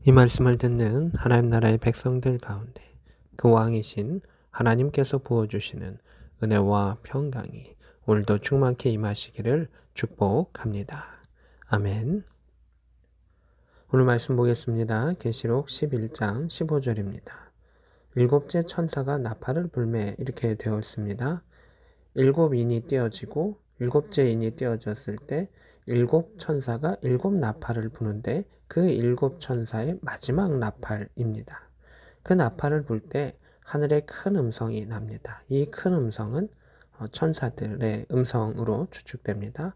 이 말씀을 듣는 하나님 나라의 백성들 가운데 그 왕이신 하나님께서 부어주시는 은혜와 평강이 오늘도 충만케 임하시기를 축복합니다. 아멘. 오늘 말씀 보겠습니다. 계시록 11장 15절입니다. 일곱째 천사가 나팔을 불매 이렇게 되었습니다. 일곱 인이 띄어지고 일곱째 인이 띄어졌을 때 일곱 천사가 일곱 나팔을 부는데 그 일곱 천사의 마지막 나팔입니다. 그 나팔을 불 때 하늘에 큰 음성이 납니다. 이 큰 음성은 천사들의 음성으로 추측됩니다.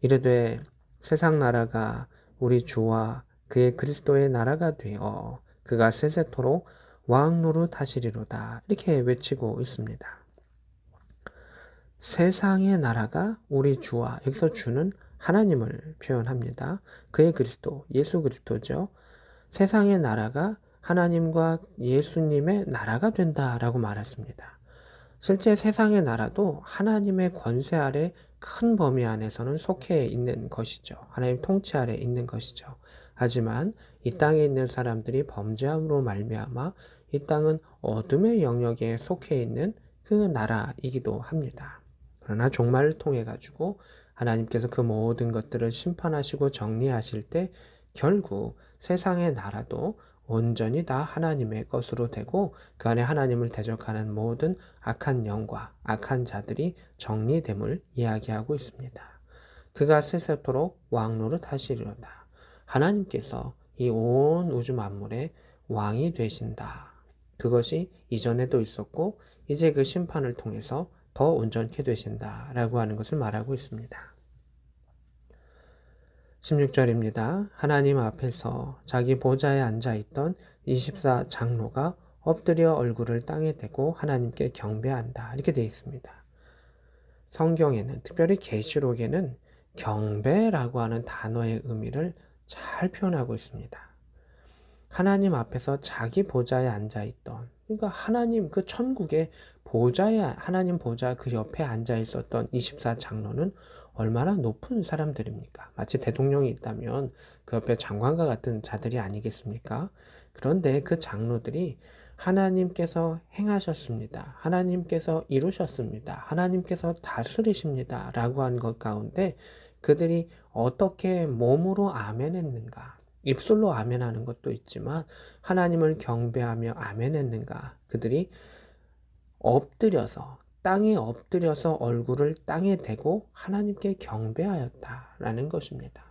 이르되 세상 나라가 우리 주와 그의 그리스도의 나라가 되어 그가 세세토록 왕 노릇하시리로다 이렇게 외치고 있습니다. 세상의 나라가 우리 주와, 여기서 주는 하나님을 표현합니다. 그의 그리스도, 예수 그리스도죠. 세상의 나라가 하나님과 예수님의 나라가 된다라고 말했습니다. 실제 세상의 나라도 하나님의 권세 아래 큰 범위 안에서는 속해 있는 것이죠. 하나님 통치 아래 있는 것이죠. 하지만 이 땅에 있는 사람들이 범죄함으로 말미암아 이 땅은 어둠의 영역에 속해 있는 그 나라이기도 합니다. 그러나 종말을 통해 가지고 하나님께서 그 모든 것들을 심판하시고 정리하실 때 결국 세상의 나라도 온전히 다 하나님의 것으로 되고 그 안에 하나님을 대적하는 모든 악한 영과 악한 자들이 정리됨을 이야기하고 있습니다. 그가 세세토록 왕노릇 하시리로다. 하나님께서 이 온 우주 만물의 왕이 되신다. 그것이 이전에도 있었고 이제 그 심판을 통해서 더 온전케 되신다라고 하는 것을 말하고 있습니다. 16절입니다. 하나님 앞에서 자기 보좌에 앉아있던 24 장로가 엎드려 얼굴을 땅에 대고 하나님께 경배한다. 이렇게 되어 있습니다. 성경에는 특별히 계시록에는 경배라고 하는 단어의 의미를 잘 표현하고 있습니다. 하나님 앞에서 자기 보좌에 앉아있던, 그러니까 하나님 그 천국의 보좌에, 하나님 보좌 그 옆에 앉아있었던 24 장로는 얼마나 높은 사람들입니까? 마치 대통령이 있다면 그 옆에 장관과 같은 자들이 아니겠습니까? 그런데 그 장로들이 하나님께서 행하셨습니다. 하나님께서 이루셨습니다. 하나님께서 다스리십니다. 라고 한 것 가운데 그들이 어떻게 몸으로 아멘했는가? 입술로 아멘하는 것도 있지만 하나님을 경배하며 아멘했는가? 그들이 엎드려서 땅에 엎드려서 얼굴을 땅에 대고 하나님께 경배하였다라는 것입니다.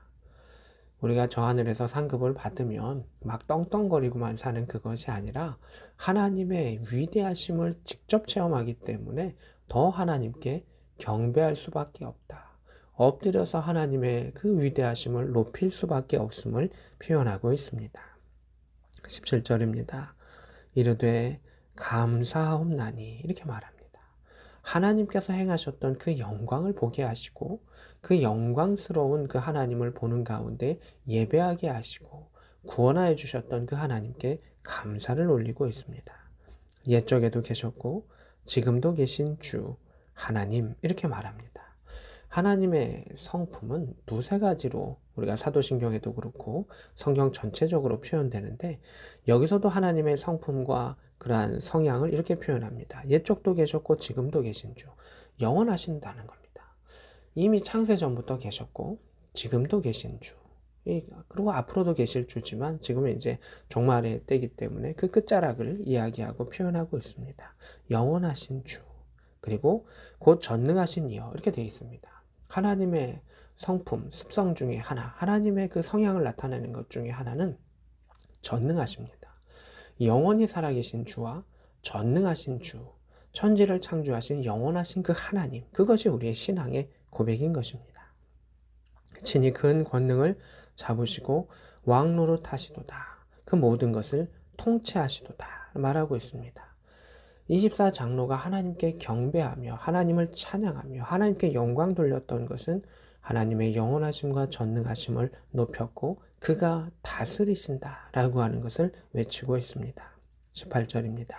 우리가 저 하늘에서 상급을 받으면 막 떵떵거리고만 사는 그것이 아니라 하나님의 위대하심을 직접 체험하기 때문에 더 하나님께 경배할 수밖에 없다. 엎드려서 하나님의 그 위대하심을 높일 수밖에 없음을 표현하고 있습니다. 17절입니다. 이르되 감사하옵나니 이렇게 말합니다. 하나님께서 행하셨던 그 영광을 보게 하시고 그 영광스러운 그 하나님을 보는 가운데 예배하게 하시고 구원하여 주셨던 그 하나님께 감사를 올리고 있습니다. 옛적에도 계셨고 지금도 계신 주 하나님 이렇게 말합니다. 하나님의 성품은 두세 가지로 우리가 사도신경에도 그렇고 성경 전체적으로 표현되는데 여기서도 하나님의 성품과 그러한 성향을 이렇게 표현합니다. 옛적도 계셨고 지금도 계신 주, 영원하신다는 겁니다. 이미 창세 전부터 계셨고 지금도 계신 주, 그리고 앞으로도 계실 주지만 지금은 이제 종말의 때이기 때문에 그 끝자락을 이야기하고 표현하고 있습니다. 영원하신 주, 그리고 곧 전능하신 이여 이렇게 되어 있습니다. 하나님의 성품, 습성 중에 하나, 하나님의 그 성향을 나타내는 것 중에 하나는 전능하십니다. 영원히 살아계신 주와 전능하신 주, 천지를 창조하신 영원하신 그 하나님, 그것이 우리의 신앙의 고백인 것입니다. 친히 큰 권능을 잡으시고 왕노릇 하시도다. 그 모든 것을 통치하시도다 말하고 있습니다. 24 장로가 하나님께 경배하며 하나님을 찬양하며 하나님께 영광 돌렸던 것은 하나님의 영원하심과 전능하심을 높였고 그가 다스리신다라고 하는 것을 외치고 있습니다. 18절입니다.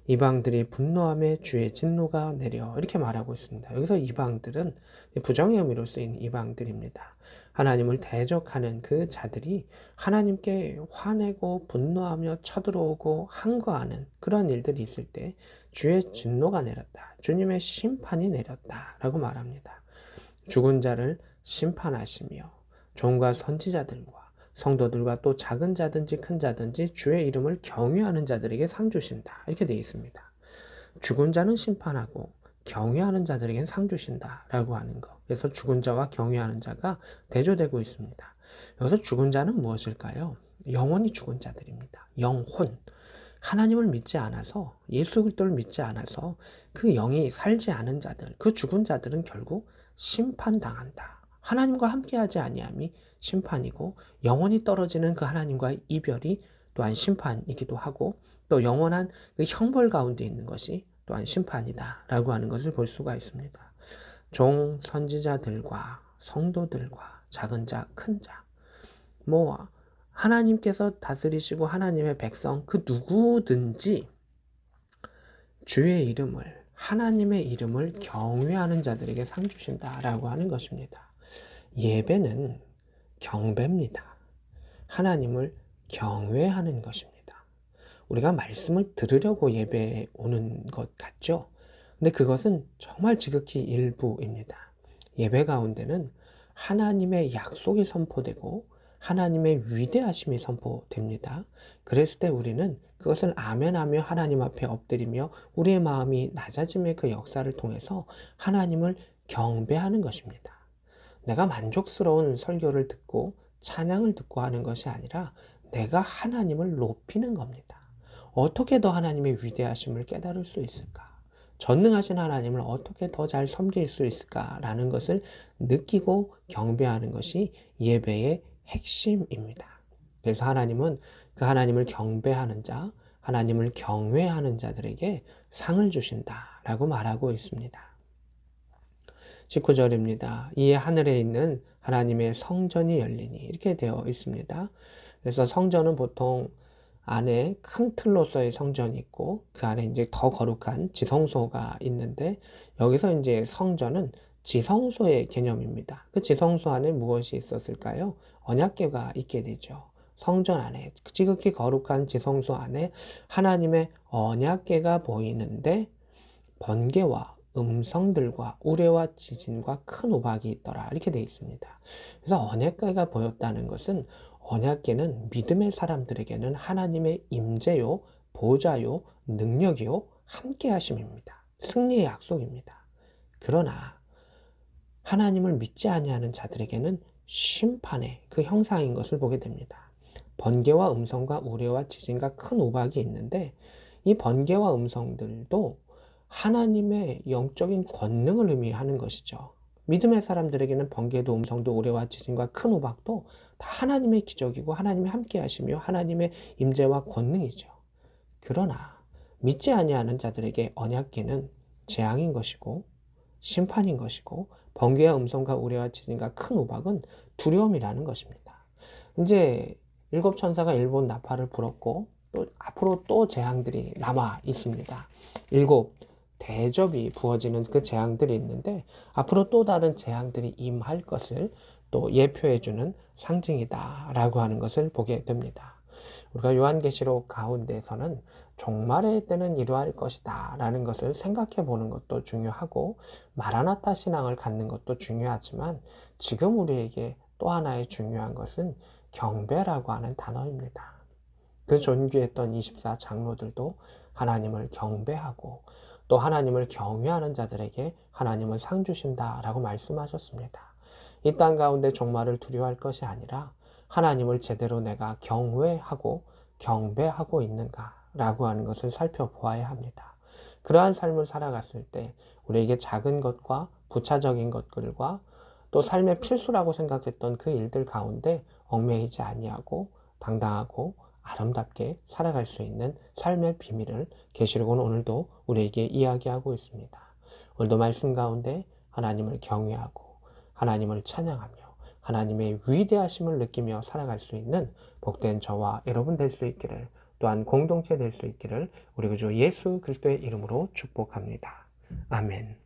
이방들이 분노함에 주의 진노가 내려 이렇게 말하고 있습니다. 여기서 이방들은 부정의 의미로 쓰인 이방들입니다. 하나님을 대적하는 그 자들이 하나님께 화내고 분노하며 쳐들어오고 항거하는 그런 일들이 있을 때 주의 진노가 내렸다. 주님의 심판이 내렸다라고 말합니다. 죽은 자를 심판하시며 종과 선지자들과 성도들과 또 작은 자든지 큰 자든지 주의 이름을 경외하는 자들에게 상 주신다. 이렇게 되어 있습니다. 죽은 자는 심판하고 경외하는 자들에겐 상 주신다라고 하는 것. 그래서 죽은 자와 경외하는 자가 대조되고 있습니다. 여기서 죽은 자는 무엇일까요? 영원히 죽은 자들입니다. 영혼. 하나님을 믿지 않아서, 예수 그리스도를 믿지 않아서 그 영이 살지 않은 자들, 그 죽은 자들은 결국 심판당한다. 하나님과 함께하지 아니함이 심판이고, 영원히 떨어지는 그 하나님과의 이별이 또한 심판이기도 하고, 또 영원한 그 형벌 가운데 있는 것이 또한 심판이다라고 하는 것을 볼 수가 있습니다. 종 선지자들과 성도들과 작은 자, 큰 자, 뭐 하나님께서 다스리시고 하나님의 백성 그 누구든지 주의 이름을, 하나님의 이름을 경외하는 자들에게 상 주신다라고 하는 것입니다. 예배는 경배입니다. 하나님을 경외하는 것입니다. 우리가 말씀을 들으려고 예배에 오는 것 같죠? 근데 그것은 정말 지극히 일부입니다. 예배 가운데는 하나님의 약속이 선포되고 하나님의 위대하심이 선포됩니다. 그랬을 때 우리는 그것을 아멘하며 하나님 앞에 엎드리며 우리의 마음이 낮아짐의 그 역사를 통해서 하나님을 경배하는 것입니다. 내가 만족스러운 설교를 듣고 찬양을 듣고 하는 것이 아니라 내가 하나님을 높이는 겁니다. 어떻게 더 하나님의 위대하심을 깨달을 수 있을까? 전능하신 하나님을 어떻게 더 잘 섬길 수 있을까라는 것을 느끼고 경배하는 것이 예배의 핵심입니다. 그래서 하나님은 그 하나님을 경배하는 자, 하나님을 경외하는 자들에게 상을 주신다라고 말하고 있습니다. 19절입니다. 이에 하늘에 있는 하나님의 성전이 열리니 이렇게 되어 있습니다. 그래서 성전은 보통 안에 큰 틀로서의 성전이 있고 그 안에 이제 더 거룩한 지성소가 있는데 여기서 이제 성전은 지성소의 개념입니다. 그 지성소 안에 무엇이 있었을까요? 언약궤가 있게 되죠. 성전 안에 지극히 거룩한 지성소 안에 하나님의 언약궤가 보이는데 번개와 음성들과 우레와 지진과 큰 우박이 있더라 이렇게 되어 있습니다. 그래서 언약궤가 보였다는 것은 언약궤는 믿음의 사람들에게는 하나님의 임재요, 보좌요, 능력이요, 함께하심입니다. 승리의 약속입니다. 그러나 하나님을 믿지 아니하는 자들에게는 심판의 그 형상인 것을 보게 됩니다. 번개와 음성과 우레와 지진과 큰 우박이 있는데 이 번개와 음성들도 하나님의 영적인 권능을 의미하는 것이죠. 믿음의 사람들에게는 번개도 음성도 우레와 지진과 큰 우박도 다 하나님의 기적이고 하나님이 함께 하시며 하나님의 임재와 권능이죠. 그러나 믿지 아니하는 자들에게 언약궤는 재앙인 것이고 심판인 것이고 번개와 음성과 우레와 지진과 큰 우박은 두려움이라는 것입니다. 이제 일곱 천사가 일곱 나팔을 불었고 또 앞으로 또 재앙들이 남아 있습니다. 일곱 대접이 부어지는 그 재앙들이 있는데 앞으로 또 다른 재앙들이 임할 것을 또 예표해주는 상징이다라고 하는 것을 보게 됩니다. 우리가 요한계시록 가운데서는 종말의 때는 이러할 것이다 라는 것을 생각해 보는 것도 중요하고 마라나타 신앙을 갖는 것도 중요하지만 지금 우리에게 또 하나의 중요한 것은 경배라고 하는 단어입니다. 그 존귀했던 24 장로들도 하나님을 경배하고 또 하나님을 경외하는 자들에게 하나님은 상 주신다라고 말씀하셨습니다. 이 땅 가운데 종말을 두려워할 것이 아니라 하나님을 제대로 내가 경외하고 경배하고 있는가라고 하는 것을 살펴보아야 합니다. 그러한 삶을 살아갔을 때 우리에게 작은 것과 부차적인 것들과 또 삶의 필수라고 생각했던 그 일들 가운데 얽매이지 아니하고 당당하고 아름답게 살아갈 수 있는 삶의 비밀을 계시록은 오늘도 우리에게 이야기하고 있습니다. 오늘도 말씀 가운데 하나님을 경외하고 하나님을 찬양하며 하나님의 위대하심을 느끼며 살아갈 수 있는 복된 저와 여러분 될 수 있기를 또한 공동체 될 수 있기를 우리 구주 예수 그리스도의 이름으로 축복합니다. 아멘.